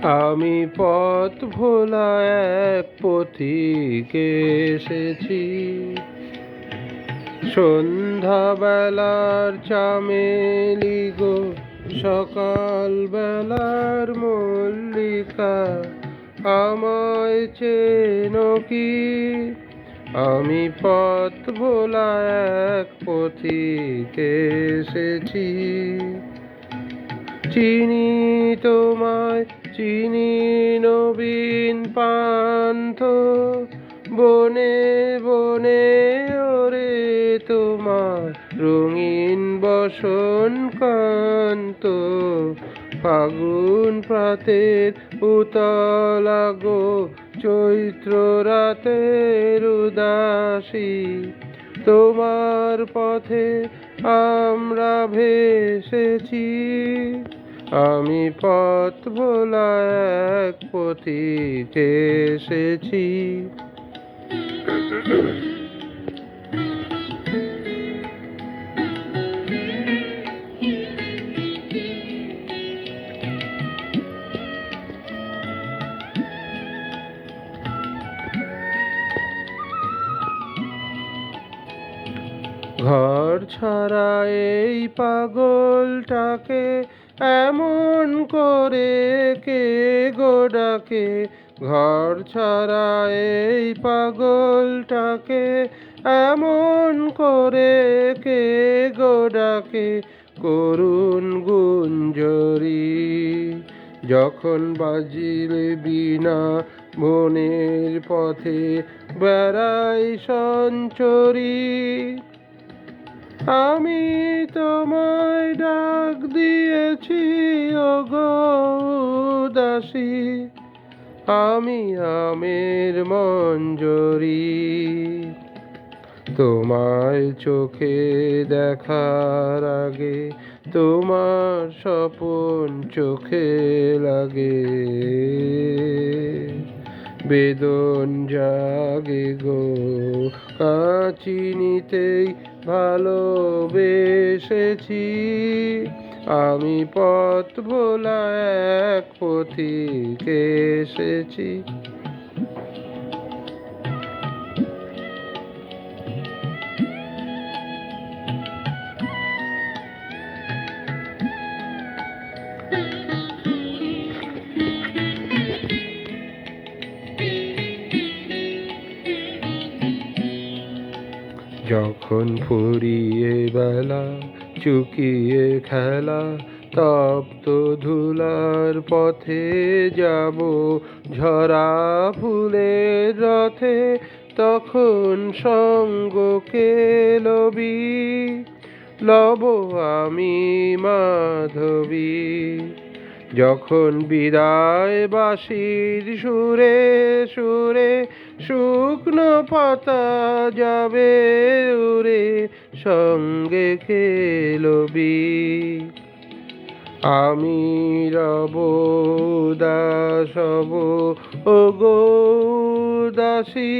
আমি পথ ভোলা এক পথিক এসেছি, সন্ধ্যাবেলার চামেলি গো, সকাল বেলার মল্লিকা, আমায় চেনো কি? আমি পথ ভোলা এক পথিক এসেছি। চিনি তোমায়, চিনি নবীন পান্থ, বনে বনে ওরে তোমার রঙিন বসন কান্ত। ফাগুন প্রাতের উতলা গো, চৈত্র রাতের উদাসী, তোমার পথে আমরা ভেসেছি। আমি পথ ভোলা এক পথিক এসেছি। ঘর ছাড়া এই পাগলটাকে এমন করে কে গো ডাকে? ঘর ছাড়া এই পাগলটাকে এমন করে কে গো ডাকে? করুণ গুঞ্জরি যখন বাজিলে বীণা, বনের পথে বেড়াই সঞ্চরী। আমি তোমায় ডাক দিয়েছি ওগো উদাসী, আমি আমের মঞ্জরি। তোমায় চোখে দেখার আগে তোমার স্বপন চোখে লাগে, বেদন জাগে গো কাচিনিতেই ভালোবেসেছি। আমি পথ ভোলা এক পথিক এসেছি। যখন ফুরিয়ে বেলা, চুকিয়ে খেলা, তপ্ত ধুলার পথে যাব ঝরা ফুলের রথে, তখন সঙ্গকে লব আমি মাধবী। যখন বিদায় বাঁশির সুরে সুরে শুকনো পাতা যাবে উড়ে, সঙ্গে খেলবি। আমি রব উদাস হব ওগো উদাসী,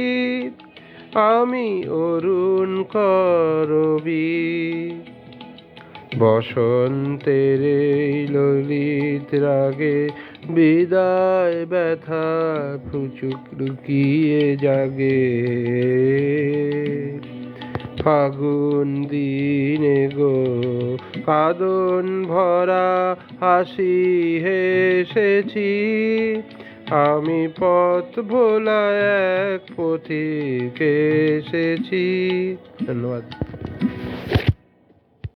আমি অরুণ করবি। বসন্তের এই ললিত রাগে বিদায় ব্যথা ফুচুক লুকিয়ে জাগে। ফাগুন দিনে গো কাঁদন ভরা হাসি হেসেছি। আমি পথ ভোলা এক পথিক এসেছি। ধন্যবাদ।